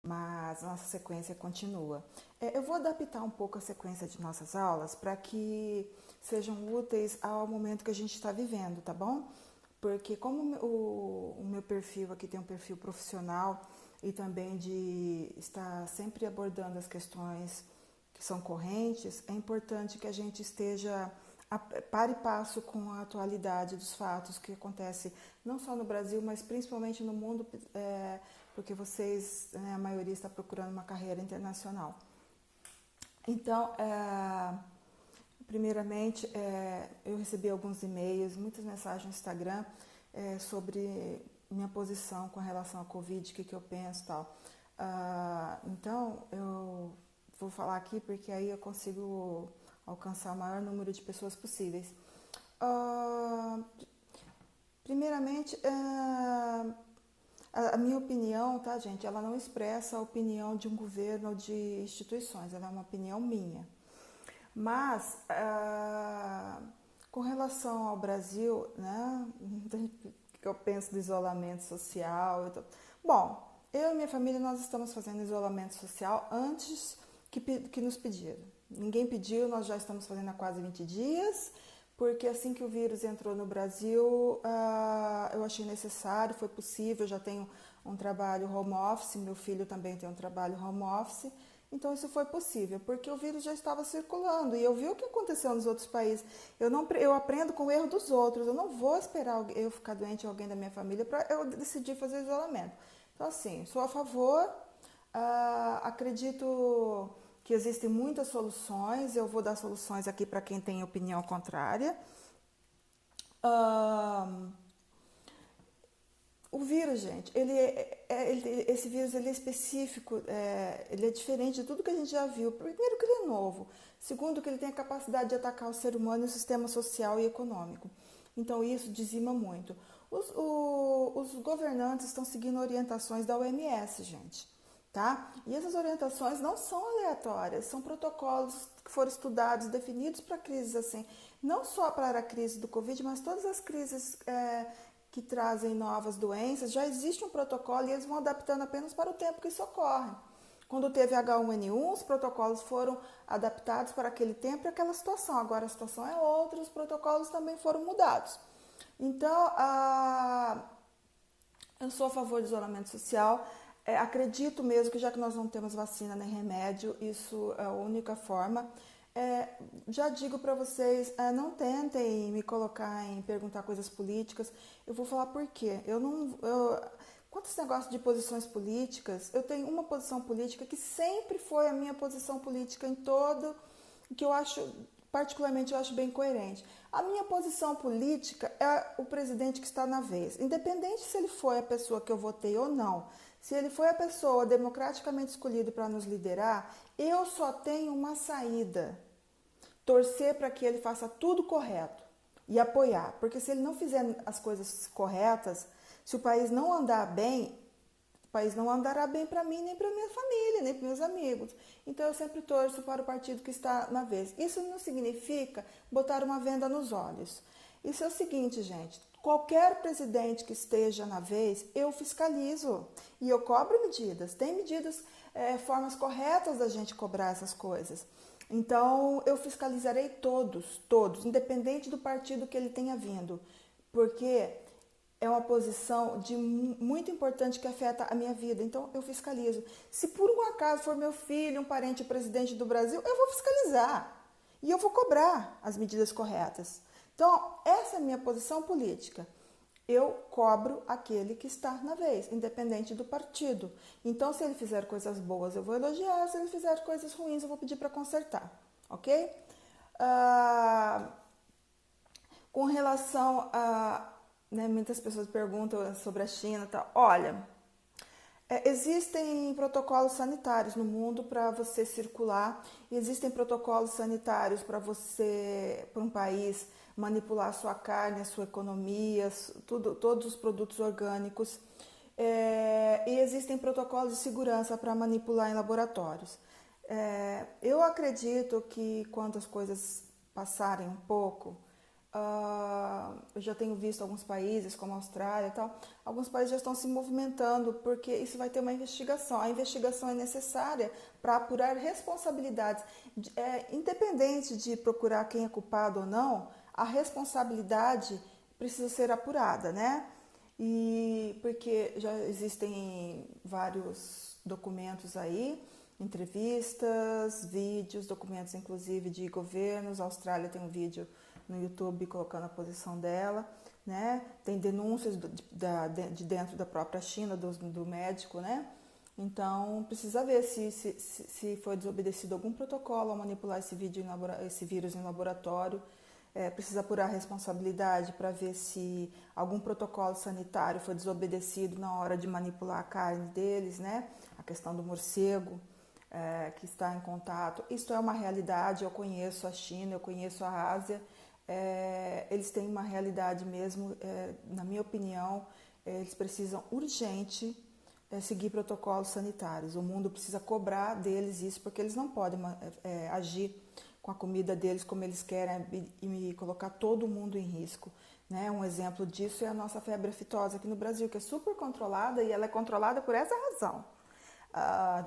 mas a nossa sequência continua. Eu vou adaptar um pouco a sequência de nossas aulas para que sejam úteis ao momento que a gente está vivendo, tá bom? Porque como o meu perfil aqui tem um perfil profissional e também de estar sempre abordando as questões que são correntes, é importante que a gente esteja a par e passo com a atualidade dos fatos que acontece não só no Brasil, mas principalmente no mundo, porque vocês, né, a maioria está procurando uma carreira internacional. Então, primeiramente, eu recebi alguns e-mails, muitas mensagens no Instagram sobre minha posição com relação à Covid, o que eu penso e tal. Então, eu vou falar aqui porque aí eu consigo alcançar o maior número de pessoas possíveis. Ah, Primeiramente, a minha opinião, tá, gente? Ela não expressa a opinião de um governo ou de instituições, ela é uma opinião minha. Mas, com relação ao Brasil, né, que eu penso do isolamento social. Bom, eu e minha família, nós estamos fazendo isolamento social antes que nos pediram. Ninguém pediu, nós já estamos fazendo há quase 20 dias, porque assim que o vírus entrou no Brasil, eu achei necessário, foi possível, eu já tenho um trabalho home office, meu filho também tem um trabalho home office, então isso foi possível, porque o vírus já estava circulando e eu vi o que aconteceu nos outros países. Eu aprendo com o erro dos outros, eu não vou esperar eu ficar doente ou alguém da minha família para eu decidir fazer isolamento. Então assim, sou a favor, acredito que existem muitas soluções, eu vou dar soluções aqui para quem tem opinião contrária. O vírus, gente, esse vírus ele é específico, ele é diferente de tudo que a gente já viu. Primeiro que ele é novo, segundo que ele tem a capacidade de atacar o ser humano e o sistema social e econômico. Então isso dizima muito. Os governantes estão seguindo orientações da OMS, gente, tá? E essas orientações não são aleatórias, são protocolos que foram estudados, definidos para crises assim, não só para a crise do Covid, mas todas as crises que trazem novas doenças, já existe um protocolo e eles vão adaptando apenas para o tempo que isso ocorre. Quando teve H1N1, os protocolos foram adaptados para aquele tempo e aquela situação. Agora a situação é outra, os protocolos também foram mudados. Então, eu sou a favor do isolamento social. Acredito mesmo que já que nós não temos vacina nem remédio, isso é a única forma. Já digo para vocês, não tentem me colocar em perguntar coisas políticas. Eu vou falar por quê. Quanto a esse negócio de posições políticas, eu tenho uma posição política que sempre foi a minha posição política em todo, que eu acho, particularmente, eu acho bem coerente. A minha posição política é o presidente que está na vez. Independente se ele foi a pessoa que eu votei ou não, se ele foi a pessoa democraticamente escolhida para nos liderar, eu só tenho uma saída: torcer para que ele faça tudo correto e apoiar. Porque se ele não fizer as coisas corretas, se o país não andar bem, o país não andará bem para mim, nem para minha família, nem para meus amigos. Então eu sempre torço para o partido que está na vez. Isso não significa botar uma venda nos olhos. Isso é o seguinte, gente: qualquer presidente que esteja na vez, eu fiscalizo e eu cobro medidas. Tem medidas, formas corretas da gente cobrar essas coisas. Então, eu fiscalizarei todos, independente do partido que ele tenha vindo, porque é uma posição muito importante que afeta a minha vida. Então, eu fiscalizo. Se por um acaso for meu filho, um parente presidente do Brasil, eu vou fiscalizar e eu vou cobrar as medidas corretas. Então, essa é a minha posição política. Eu cobro aquele que está na vez, independente do partido. Então, se ele fizer coisas boas, eu vou elogiar. Se ele fizer coisas ruins, eu vou pedir para consertar, ok? Com relação a... Né, muitas pessoas perguntam sobre a China e tal. Olha, existem protocolos sanitários no mundo para você circular, e existem protocolos sanitários para você, para um país, manipular a sua carne, a sua economia, todos os produtos orgânicos. E existem protocolos de segurança para manipular em laboratórios. Eu acredito que quando as coisas passarem um pouco, Eu já tenho visto alguns países, como a Austrália e tal, alguns países já estão se movimentando, porque isso vai ter uma investigação. A investigação é necessária para apurar responsabilidades. Independente de procurar quem é culpado ou não, a responsabilidade precisa ser apurada, né? E porque já existem vários documentos aí, entrevistas, vídeos, documentos inclusive de governos. A Austrália tem um vídeo no YouTube colocando a posição dela, né? Tem denúncias de dentro da própria China, do médico, né? Então, precisa ver se foi desobedecido algum protocolo ao manipular esse vírus em laboratório. Precisa apurar a responsabilidade para ver se algum protocolo sanitário foi desobedecido na hora de manipular a carne deles, né? A questão do morcego que está em contato. Isso é uma realidade, eu conheço a China, eu conheço a Ásia. Eles têm uma realidade mesmo, na minha opinião, eles precisam urgente seguir protocolos sanitários. O mundo precisa cobrar deles isso, porque eles não podem agir com a comida deles como eles querem e colocar todo mundo em risco, né? Um exemplo disso é a nossa febre aftosa aqui no Brasil, que é super controlada, e ela é controlada por essa razão.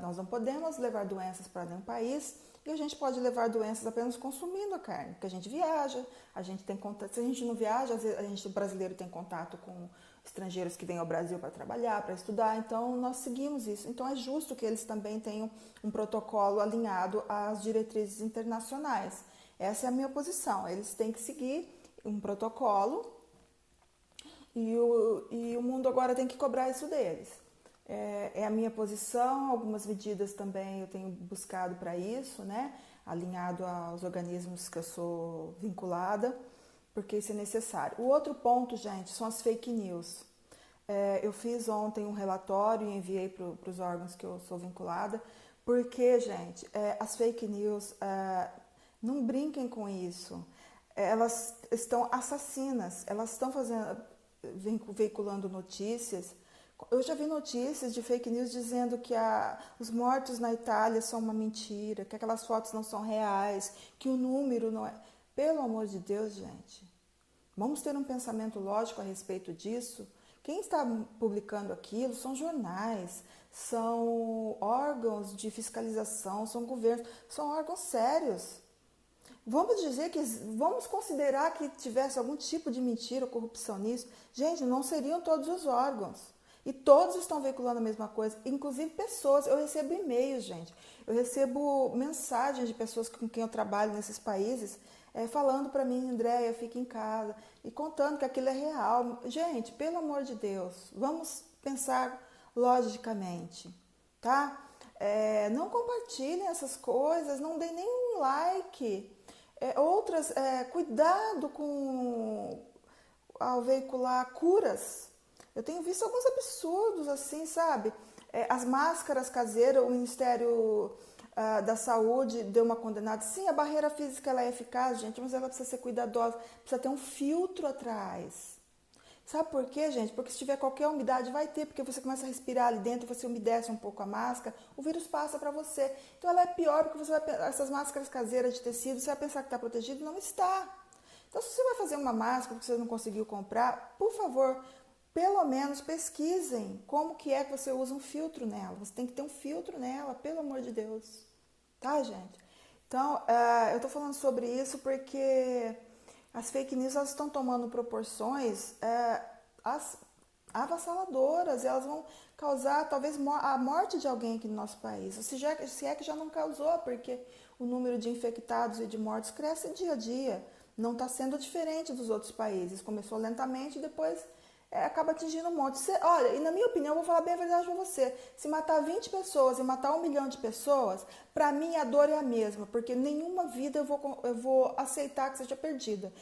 Nós não podemos levar doenças para nenhum país, e a gente pode levar doenças apenas consumindo a carne, porque a gente viaja, a gente tem contato. Se a gente não viaja, às vezes o brasileiro tem contato com estrangeiros que vêm ao Brasil para trabalhar, para estudar, então nós seguimos isso. Então é justo que eles também tenham um protocolo alinhado às diretrizes internacionais. Essa é a minha posição, eles têm que seguir um protocolo e o mundo agora tem que cobrar isso deles. É a minha posição, algumas medidas também eu tenho buscado para isso, né? Alinhado aos organismos que eu sou vinculada, porque isso é necessário. O outro ponto, gente, são as fake news. Eu fiz ontem um relatório e enviei para os órgãos que eu sou vinculada, porque, gente, as fake news, não brinquem com isso. Elas estão assassinas, elas estão veiculando notícias. Eu já vi notícias de fake news dizendo que os mortos na Itália são uma mentira, que aquelas fotos não são reais, que o número não é... Pelo amor de Deus, gente, vamos ter um pensamento lógico a respeito disso. Quem está publicando aquilo são jornais, são órgãos de fiscalização, são governos, são órgãos sérios. Vamos considerar que tivesse algum tipo de mentira ou corrupção nisso. Gente, não seriam todos os órgãos. E todos estão veiculando a mesma coisa, inclusive pessoas. Eu recebo e-mails, gente. Eu recebo mensagens de pessoas com quem eu trabalho nesses países, falando para mim, Andréia, fique em casa, e contando que aquilo é real. Gente, pelo amor de Deus, vamos pensar logicamente, tá? Não compartilhem essas coisas, não deem nenhum like. Cuidado ao veicular curas. Eu tenho visto alguns absurdos assim, sabe? As máscaras caseiras, o Ministério da Saúde deu uma condenada. Sim, a barreira física ela é eficaz, gente, mas ela precisa ser cuidadosa, precisa ter um filtro atrás. Sabe por quê, gente? Porque se tiver qualquer umidade, vai ter, porque você começa a respirar ali dentro, você umedece um pouco a máscara, o vírus passa para você. Então ela é pior, porque essas máscaras caseiras de tecido, você vai pensar que está protegido, não está. Então se você vai fazer uma máscara que você não conseguiu comprar, por favor, pelo menos pesquisem como que é que você usa um filtro nela. Você tem que ter um filtro nela, pelo amor de Deus. Tá, gente? Então, eu estou falando sobre isso porque as fake news elas estão tomando proporções avassaladoras. Elas vão causar, talvez, a morte de alguém aqui no nosso país. Se é que já não causou, porque o número de infectados e de mortos cresce dia a dia. Não está sendo diferente dos outros países. Começou lentamente e depois... acaba atingindo um monte. Olha, e na minha opinião, eu vou falar bem a verdade para você. Se matar 20 pessoas e matar 1 milhão de pessoas, para mim a dor é a mesma, porque nenhuma vida eu vou aceitar que seja perdida.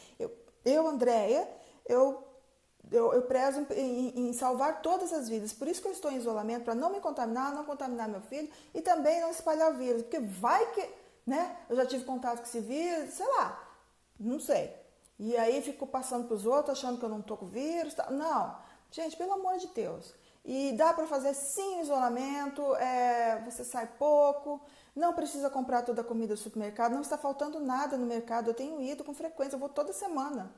Andréia, eu prezo em salvar todas as vidas. Por isso que eu estou em isolamento, para não me contaminar, não contaminar meu filho e também não espalhar o vírus. Porque vai que, né? Eu já tive contato com esse vírus, sei lá, não sei. E aí fico passando para os outros, achando que eu não estou com vírus. Tá? Não, gente, pelo amor de Deus. E dá para fazer sim o isolamento, você sai pouco, não precisa comprar toda a comida do supermercado, não está faltando nada no mercado. Eu tenho ido com frequência, eu vou toda semana.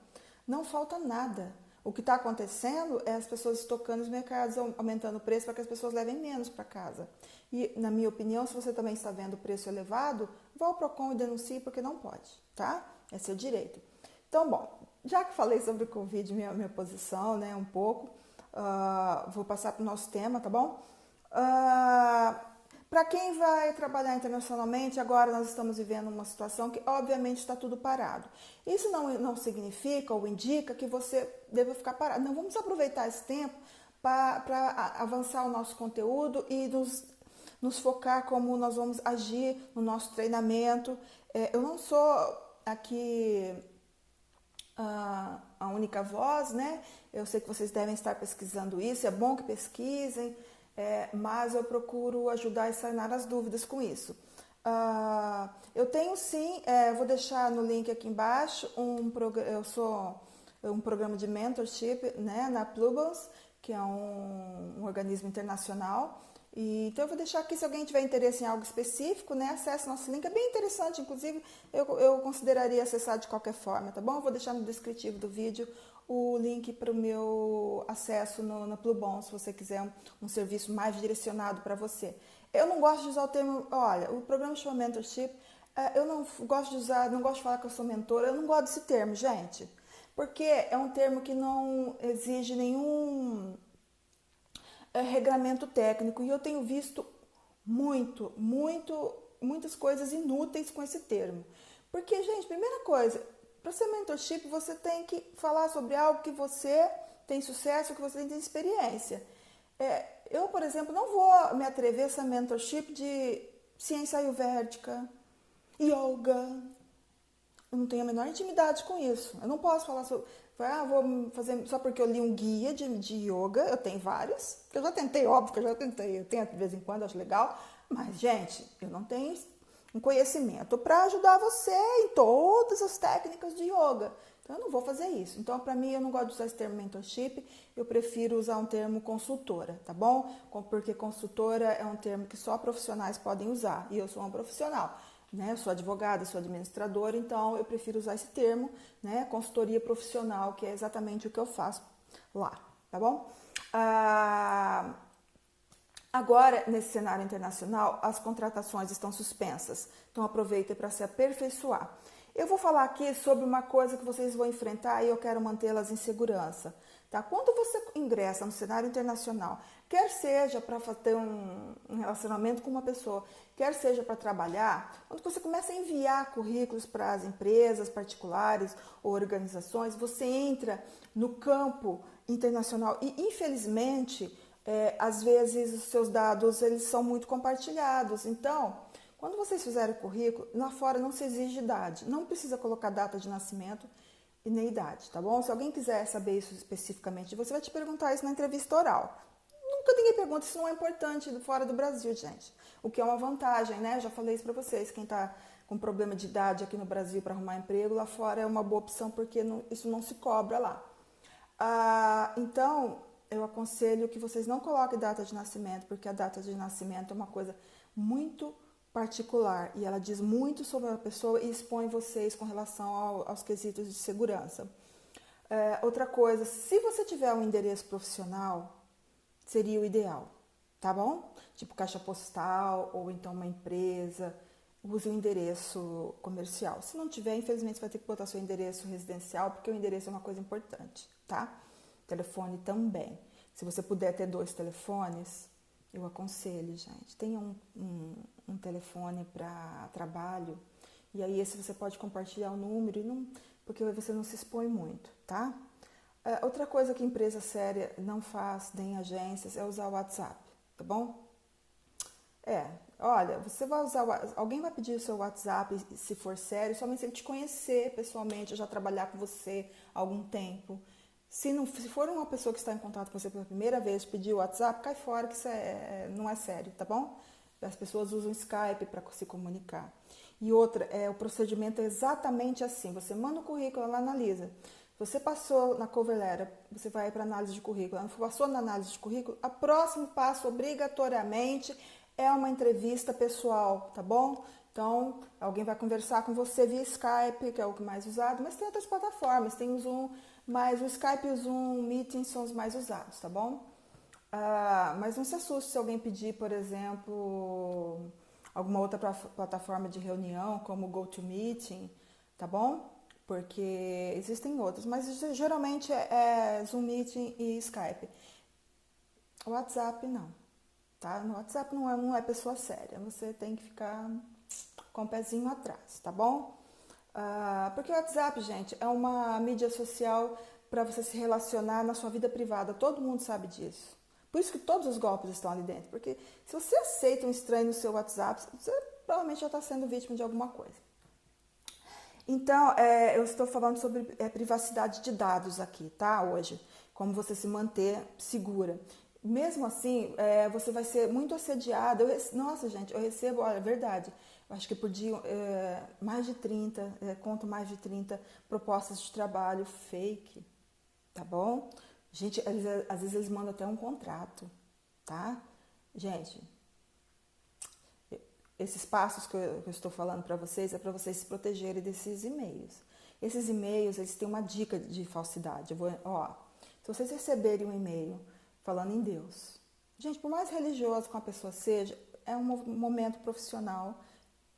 não falta nada. O que está acontecendo é as pessoas estocando os mercados, aumentando o preço para que as pessoas levem menos para casa. E, na minha opinião, se você também está vendo o preço elevado, vá ao Procon e denuncie, porque não pode, tá? É seu direito. Então, bom, já que falei sobre o Covid, minha posição, né, um pouco, vou passar para o nosso tema, tá bom? Para quem vai trabalhar internacionalmente, agora nós estamos vivendo uma situação que, obviamente, está tudo parado. Isso não significa ou indica que você deva ficar parado. Não, vamos aproveitar esse tempo para avançar o nosso conteúdo e nos focar como nós vamos agir no nosso treinamento. Eu não sou aqui a única voz, né? Eu sei que vocês devem estar pesquisando isso, é bom que pesquisem, mas eu procuro ajudar e sanar as dúvidas com isso. Eu tenho sim, vou deixar no link aqui embaixo, eu sou um programa de mentorship, né, na Plubans, que é um organismo internacional. Então eu vou deixar aqui, se alguém tiver interesse em algo específico, né, acesse nosso link, é bem interessante, inclusive eu consideraria acessar de qualquer forma, tá bom? Eu vou deixar no descritivo do vídeo o link para o meu acesso na Plubon, se você quiser um serviço mais direcionado para você. Eu não gosto de usar o termo, olha, o programa chama mentorship, eu não gosto de usar, não gosto de falar que eu sou mentora, eu não gosto desse termo, gente, porque é um termo que não exige nenhum regramento técnico, e eu tenho visto muitas coisas inúteis com esse termo. Porque, gente, primeira coisa, para ser mentorship, você tem que falar sobre algo que você tem sucesso, que você tem experiência. Eu, por exemplo, não vou me atrever a ser mentorship de ciência ayurvédica, yoga. Eu não tenho a menor intimidade com isso. Eu não posso falar sobre... vou fazer só porque eu li um guia de yoga, eu tenho vários, que eu já tentei, óbvio que eu já tentei, eu tento de vez em quando, acho legal, mas, gente, eu não tenho um conhecimento para ajudar você em todas as técnicas de yoga. Então, eu não vou fazer isso. Então, para mim, eu não gosto de usar esse termo mentorship, eu prefiro usar um termo consultora, tá bom? Porque consultora é um termo que só profissionais podem usar, e eu sou uma profissional. Né? Eu sou advogada, sou administradora, então eu prefiro usar esse termo, né? Consultoria profissional, que é exatamente o que eu faço lá, tá bom? Agora, nesse cenário internacional, as contratações estão suspensas, então aproveitem para se aperfeiçoar. Eu vou falar aqui sobre uma coisa que vocês vão enfrentar e eu quero mantê-las em segurança. Tá? Quando você ingressa no cenário internacional, quer seja para ter um relacionamento com uma pessoa, quer seja para trabalhar, quando você começa a enviar currículos para as empresas particulares ou organizações, você entra no campo internacional e, infelizmente, às vezes os seus dados eles são muito compartilhados. Então, quando vocês fizerem o currículo, lá fora não se exige idade, não precisa colocar data de nascimento e nem idade, tá bom? Se alguém quiser saber isso especificamente, você vai te perguntar isso na entrevista oral. Nunca ninguém pergunta, isso não é importante fora do Brasil, gente. O que é uma vantagem, né? Eu já falei isso pra vocês, quem tá com problema de idade aqui no Brasil para arrumar emprego, lá fora é uma boa opção porque isso não se cobra lá. Então, eu aconselho que vocês não coloquem data de nascimento, porque a data de nascimento é uma coisa muito particular e ela diz muito sobre a pessoa e expõe vocês com relação aos quesitos de segurança. Outra coisa, se você tiver um endereço profissional, seria o ideal, tá bom? Tipo caixa postal ou então uma empresa, use o endereço comercial. Se não tiver, infelizmente você vai ter que botar seu endereço residencial, porque o endereço é uma coisa importante, tá? Telefone também. Se você puder ter 2 telefones, eu aconselho, gente. Tenha um telefone para trabalho e aí esse você pode compartilhar o número, porque você não se expõe muito, tá? Outra coisa que empresa séria não faz, nem agências, é usar o WhatsApp, tá bom? Olha, você vai usar, alguém vai pedir o seu WhatsApp, se for sério, somente se ele te conhecer pessoalmente, já trabalhar com você há algum tempo. Se for uma pessoa que está em contato com você pela primeira vez, pedir o WhatsApp, cai fora que isso não é sério, tá bom? As pessoas usam Skype para se comunicar. E outra, o procedimento é exatamente assim, você manda o currículo, ela analisa. Você passou na cover letter, você vai para análise de currículo. Ela passou na análise de currículo, o próximo passo, obrigatoriamente, é uma entrevista pessoal, tá bom? Então, alguém vai conversar com você via Skype, que é o que mais usado, mas tem outras plataformas, tem o Zoom, mas o Skype e o Zoom Meeting são os mais usados, tá bom? Mas não se assuste se alguém pedir, por exemplo, alguma outra plataforma de reunião, como o GoToMeeting, tá bom? Porque existem outros, mas geralmente é Zoom Meeting e Skype. O WhatsApp não, tá? No WhatsApp não é pessoa séria, você tem que ficar com o pezinho atrás, tá bom? Porque o WhatsApp, gente, é uma mídia social para você se relacionar na sua vida privada, todo mundo sabe disso. Por isso que todos os golpes estão ali dentro, porque se você aceita um estranho no seu WhatsApp, você provavelmente já está sendo vítima de alguma coisa. Então, eu estou falando sobre privacidade de dados aqui, tá? Hoje, como você se manter segura. Mesmo assim, você vai ser muito assediada. Nossa, gente, eu recebo, olha, verdade, eu acho que por dia mais de 30, conto mais de 30 propostas de trabalho fake, tá bom? Gente, às vezes eles mandam até um contrato, tá? Gente, esses passos que eu estou falando para vocês é para vocês se protegerem desses e-mails. Esses e-mails, eles têm uma dica de falsidade. Se vocês receberem um e-mail falando em Deus, gente, por mais religioso que uma pessoa seja, é um momento profissional.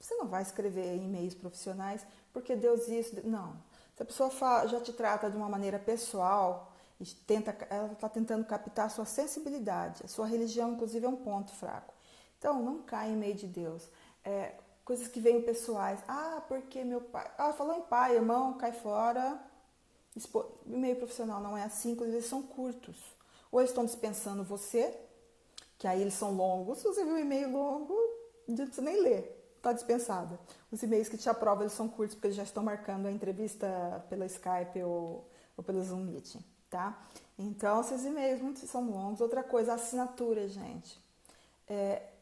Você não vai escrever e-mails profissionais porque Deus isso... Não. Se a pessoa já te trata de uma maneira pessoal, ela está tentando captar a sua sensibilidade. A sua religião, inclusive, é um ponto fraco. Então, não cai em e-mail de Deus. Coisas que vêm pessoais. Porque meu pai... falou em pai, irmão, cai fora. E-mail profissional não é assim, inclusive eles são curtos. Ou eles estão dispensando você, que aí eles são longos. Se você viu um e-mail longo, não precisa nem ler. Está dispensada. Os e-mails que te aprovam, eles são curtos, porque eles já estão marcando a entrevista pela Skype ou pelo Zoom Meeting, tá? Então, esses e-mails muitos são longos. Outra coisa, a assinatura, gente.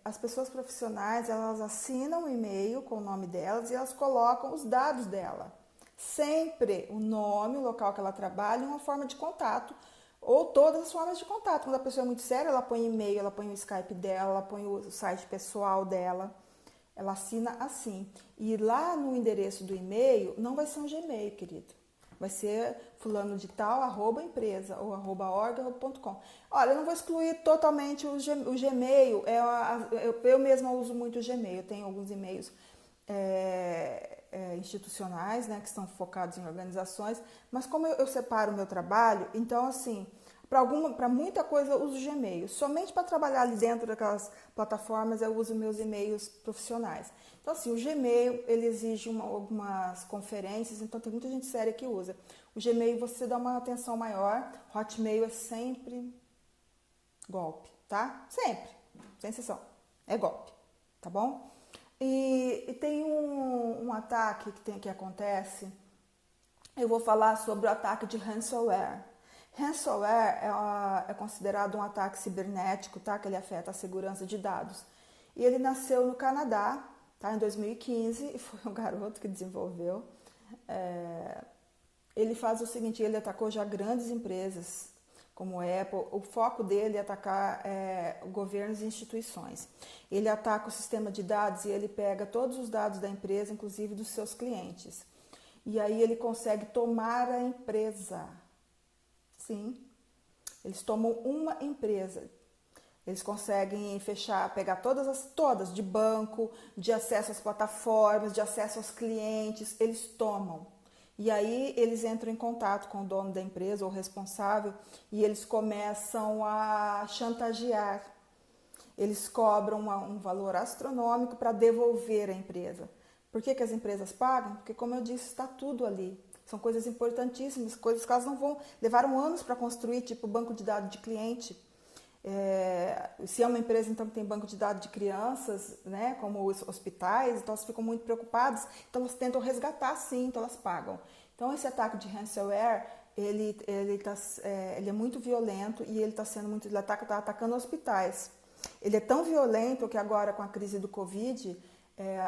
As pessoas profissionais, elas assinam o e-mail com o nome delas e elas colocam os dados dela. Sempre o nome, o local que ela trabalha e uma forma de contato, ou todas as formas de contato. Quando a pessoa é muito séria, ela põe e-mail, ela põe o Skype dela, ela põe o site pessoal dela. Ela assina assim. E lá no endereço do e-mail, não vai ser um Gmail, querido. Vai ser fulano de tal, @empresa ou @org.com. Olha, eu não vou excluir totalmente o Gmail. Eu mesma uso muito o Gmail. Eu tenho alguns e-mails institucionais, né, que estão focados em organizações. Mas como eu separo o meu trabalho, então, assim, para muita coisa eu uso o Gmail. Somente para trabalhar ali dentro daquelas plataformas eu uso meus e-mails profissionais. Então, assim, o Gmail, ele exige algumas conferências, então tem muita gente séria que usa. O Gmail você dá uma atenção maior, Hotmail é sempre golpe, tá? Sempre, sem exceção, é golpe, tá bom? E tem um ataque que acontece, eu vou falar sobre o ataque de ransomware. Ransomware é considerado um ataque cibernético, tá? Que ele afeta a segurança de dados. E ele nasceu no Canadá, tá? Em 2015, e foi um garoto que desenvolveu. Ele faz o seguinte, ele atacou já grandes empresas, como a Apple. O foco dele é atacar governos e instituições. Ele ataca o sistema de dados e ele pega todos os dados da empresa, inclusive dos seus clientes. E aí ele consegue tomar a empresa. Sim, eles tomam uma empresa. Eles conseguem pegar todas de banco, de acesso às plataformas, de acesso aos clientes, eles tomam. E aí eles entram em contato com o dono da empresa ou responsável e eles começam a chantagear. Eles cobram um valor astronômico para devolver a empresa. Por que as empresas pagam? Porque, como eu disse, está tudo ali. São coisas importantíssimas, coisas que elas não vão... Levaram anos para construir, tipo banco de dados de cliente. Se é uma empresa, então, que tem banco de dados de crianças, né, como os hospitais, então elas ficam muito preocupadas, então elas tentam resgatar, sim, então elas pagam. Então, esse ataque de ransomware, ele é muito violento e ele está atacando hospitais. Ele é tão violento que agora, com a crise do Covid...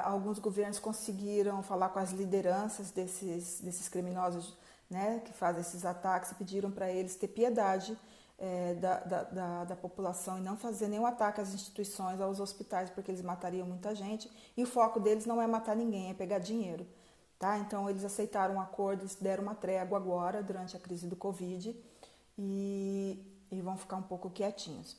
alguns governos conseguiram falar com as lideranças desses criminosos, né, que fazem esses ataques e pediram para eles ter piedade da população e não fazer nenhum ataque às instituições, aos hospitais, porque eles matariam muita gente. E o foco deles não é matar ninguém, é pegar dinheiro. tá? Então eles aceitaram um acordo, eles deram uma trégua agora durante a crise do Covid e vão ficar um pouco quietinhos.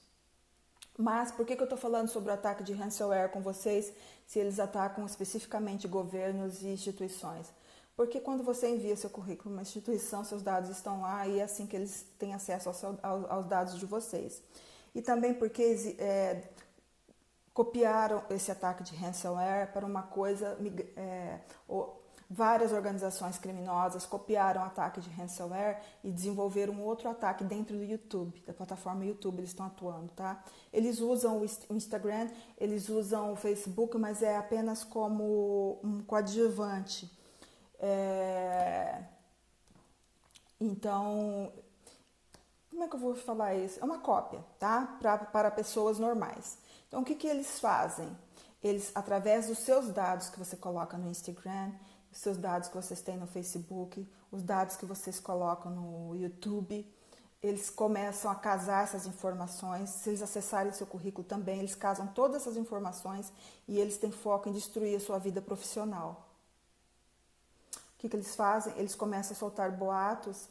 Mas por que eu estou falando sobre o ataque de ransomware com vocês, se eles atacam especificamente governos e instituições? Porque quando você envia seu currículo para uma instituição, seus dados estão lá e é assim que eles têm acesso aos dados de vocês. E também porque copiaram esse ataque de ransomware para uma coisa... Várias organizações criminosas copiaram o ataque de ransomware e desenvolveram um outro ataque dentro do YouTube, da plataforma YouTube, eles estão atuando, tá? Eles usam o Instagram, eles usam o Facebook, mas é apenas como um coadjuvante. Então, como é que eu vou falar isso? É uma cópia, tá? Para pessoas normais. Então, o que eles fazem? Eles, através dos seus dados que você coloca no Instagram, os seus dados que vocês têm no Facebook, os dados que vocês colocam no YouTube, eles começam a casar essas informações. Se eles acessarem seu currículo também, eles casam todas essas informações e eles têm foco em destruir a sua vida profissional. O que eles fazem? Eles começam a soltar boatos,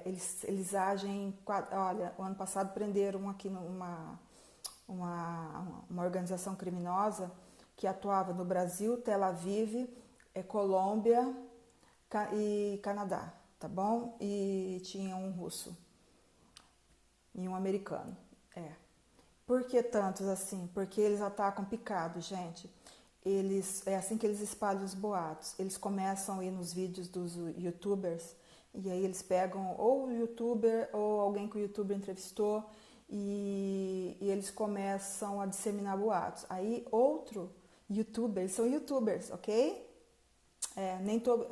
eles agem... Olha, o ano passado prenderam aqui uma organização criminosa que atuava no Brasil, Tel Aviv, Colômbia e Canadá, tá bom? E tinha um russo e um americano. Por que tantos assim? Porque eles atacam picado, gente. É assim que eles espalham os boatos. Eles começam a ir nos vídeos dos youtubers e aí eles pegam ou o youtuber ou alguém que o youtuber entrevistou e eles começam a disseminar boatos. Aí eles são youtubers, ok? Nem todo,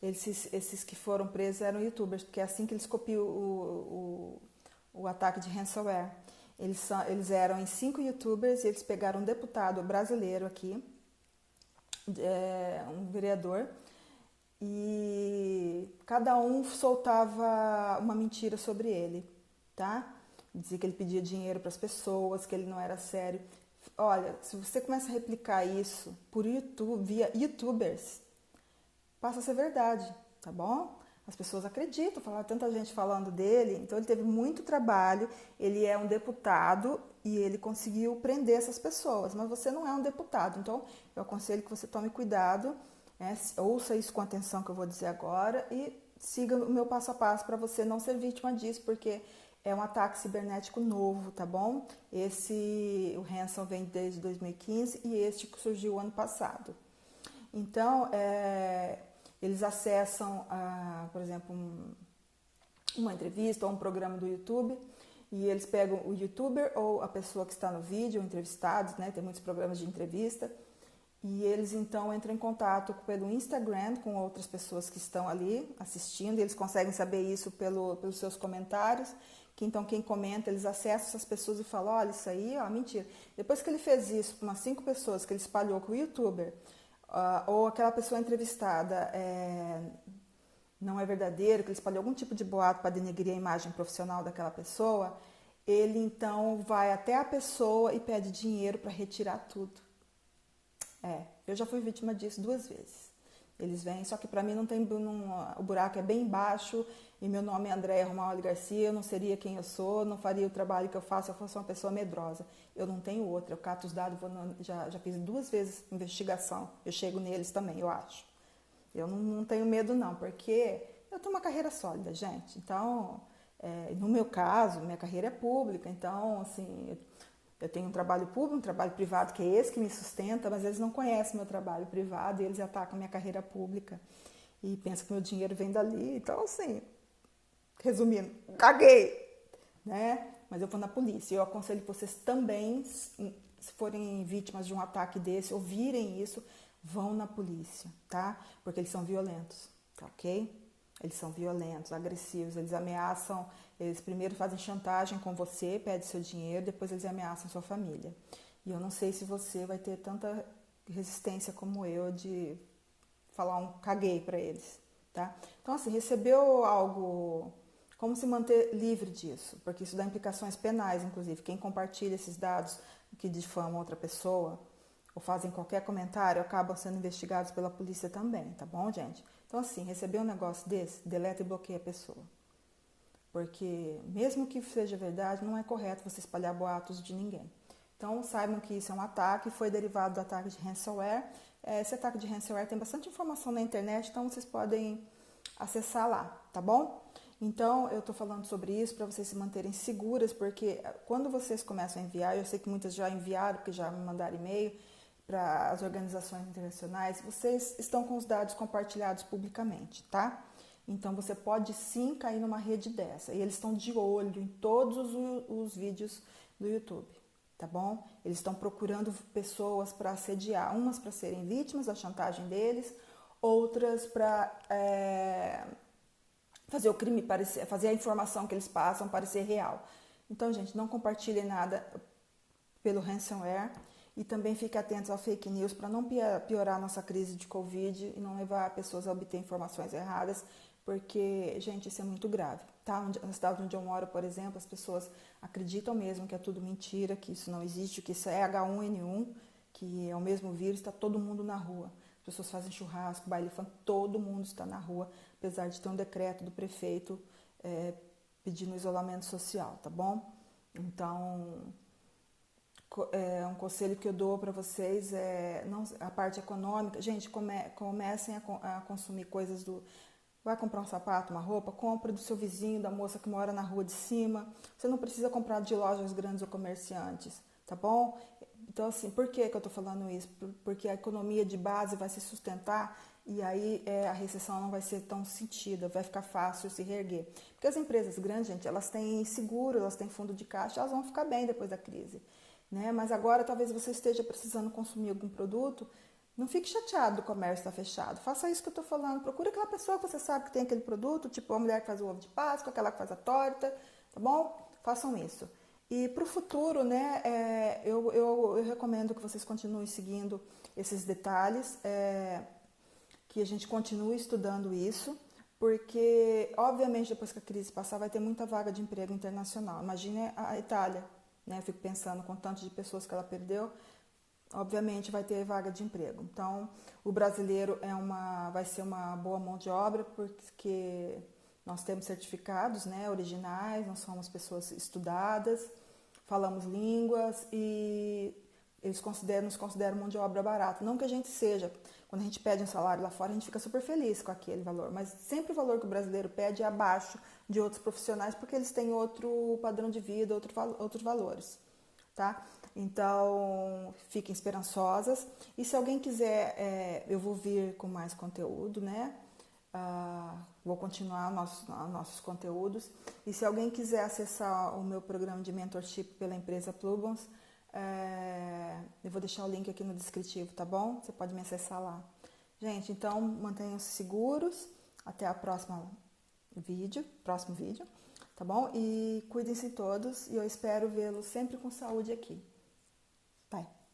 esses que foram presos eram youtubers, porque é assim que eles copiam o ataque de ransomware. Eles eram em 5 youtubers e eles pegaram um deputado brasileiro aqui, um vereador, e cada um soltava uma mentira sobre ele, tá? Dizia que ele pedia dinheiro para as pessoas, que ele não era sério. Olha, se você começa a replicar isso por YouTube, via youtubers, passa a ser verdade, tá bom? As pessoas acreditam, tanta gente falando dele, então ele teve muito trabalho, ele é um deputado e ele conseguiu prender essas pessoas, mas você não é um deputado, então eu aconselho que você tome cuidado, ouça isso com atenção que eu vou dizer agora e siga o meu passo a passo para você não ser vítima disso, porque é um ataque cibernético novo, tá bom? O ransom vem desde 2015 e este surgiu ano passado. Então, eles acessam, por exemplo, uma entrevista ou um programa do YouTube e eles pegam o youtuber ou a pessoa que está no vídeo, entrevistados, né? Tem muitos programas de entrevista, e eles então entram em contato pelo Instagram com outras pessoas que estão ali assistindo, e eles conseguem saber isso pelos seus comentários, que então quem comenta, eles acessam essas pessoas e falam, olha, isso aí, mentira. Depois que ele fez isso para umas 5 pessoas que ele espalhou com o youtuber, ou aquela pessoa entrevistada não é verdadeiro, que ele espalhou algum tipo de boato para denegrir a imagem profissional daquela pessoa, ele então vai até a pessoa e pede dinheiro para retirar tudo. Eu já fui vítima disso 2 vezes. Eles vêm, só que para mim não tem, o buraco é bem embaixo e meu nome é Andréia Romaoli Garcia, eu não seria quem eu sou, não faria o trabalho que eu faço se eu fosse uma pessoa medrosa. Eu não tenho outra, eu cato os dados, já fiz 2 vezes investigação, eu chego neles também, eu acho. Eu não tenho medo não, porque eu tenho uma carreira sólida, gente. Então, no meu caso, minha carreira é pública, então, assim, eu tenho um trabalho público, um trabalho privado, que é esse que me sustenta, mas eles não conhecem meu trabalho privado e eles atacam minha carreira pública e pensam que meu dinheiro vem dali. Então, assim, resumindo, caguei, né? Mas eu vou na polícia. Eu aconselho que vocês também, se forem vítimas de um ataque desse, ouvirem isso, vão na polícia, tá? Porque eles são violentos, tá ok? Eles são violentos, agressivos, eles ameaçam, eles primeiro fazem chantagem com você, pedem seu dinheiro, depois eles ameaçam sua família. E eu não sei se você vai ter tanta resistência como eu de falar um caguei para eles, tá? Então, assim, recebeu algo, como se manter livre disso? Porque isso dá implicações penais, inclusive. Quem compartilha esses dados que difamam outra pessoa, ou fazem qualquer comentário, acabam sendo investigados pela polícia também, tá bom, gente? Então, assim, receber um negócio desse, deleta e bloqueia a pessoa. Porque, mesmo que seja verdade, não é correto você espalhar boatos de ninguém. Então, saibam que isso é um ataque, foi derivado do ataque de ransomware. Esse ataque de ransomware tem bastante informação na internet, então vocês podem acessar lá, tá bom? Então, eu estou falando sobre isso para vocês se manterem seguras, porque quando vocês começam a enviar, eu sei que muitas já enviaram, porque já me mandaram e-mail para as organizações internacionais, vocês estão com os dados compartilhados publicamente, tá? Então, você pode sim cair numa rede dessa. E eles estão de olho em todos os vídeos do YouTube, tá bom? Eles estão procurando pessoas para assediar, umas para serem vítimas da chantagem deles, outras para fazer o crime parecer, fazer a informação que eles passam parecer real. Então, gente, não compartilhem nada pelo ransomware e também fiquem atentos ao fake news para não piorar a nossa crise de Covid e não levar pessoas a obter informações erradas, porque, gente, isso é muito grave, tá? Na cidade onde eu moro, por exemplo, as pessoas acreditam mesmo que é tudo mentira, que isso não existe, que isso é H1N1, que é o mesmo vírus, está todo mundo na rua. As pessoas fazem churrasco, baile funk, todo mundo está na rua, apesar de ter um decreto do prefeito pedindo isolamento social, tá bom? Então, um conselho que eu dou para vocês a parte econômica. Gente, comecem a consumir coisas do... Vai comprar um sapato, uma roupa, compra do seu vizinho, da moça que mora na rua de cima. Você não precisa comprar de lojas grandes ou comerciantes, tá bom? Então, assim, por que eu tô falando isso? Porque a economia de base vai se sustentar e aí a recessão não vai ser tão sentida, vai ficar fácil se reerguer. Porque as empresas grandes, gente, elas têm seguro, elas têm fundo de caixa, elas vão ficar bem depois da crise, né? Mas agora talvez você esteja precisando consumir algum produto. Não fique chateado do comércio estar fechado. Faça isso que eu estou falando. Procure aquela pessoa que você sabe que tem aquele produto, tipo a mulher que faz o ovo de Páscoa, aquela que faz a torta, tá bom? Façam isso. E para o futuro, né, eu recomendo que vocês continuem seguindo esses detalhes, que a gente continue estudando isso, porque, obviamente, depois que a crise passar, vai ter muita vaga de emprego internacional. Imagine a Itália, né? Eu fico pensando com tanto de pessoas que ela perdeu. Obviamente vai ter vaga de emprego. Então, o brasileiro vai ser uma boa mão de obra, porque nós temos certificados, né, originais, nós somos pessoas estudadas, falamos línguas e eles nos consideram mão de obra barata. Não que a gente seja, quando a gente pede um salário lá fora, a gente fica super feliz com aquele valor, mas sempre o valor que o brasileiro pede é abaixo de outros profissionais, porque eles têm outro padrão de vida, outros valores, tá? Então, fiquem esperançosas. E se alguém quiser, eu vou vir com mais conteúdo, né? Vou continuar nossos conteúdos. E se alguém quiser acessar o meu programa de mentorship pela empresa Plugons, eu vou deixar o link aqui no descritivo, tá bom? Você pode me acessar lá. Gente, então mantenham-se seguros. Até o próximo vídeo, tá bom? E cuidem-se todos e eu espero vê-los sempre com saúde aqui. Bye.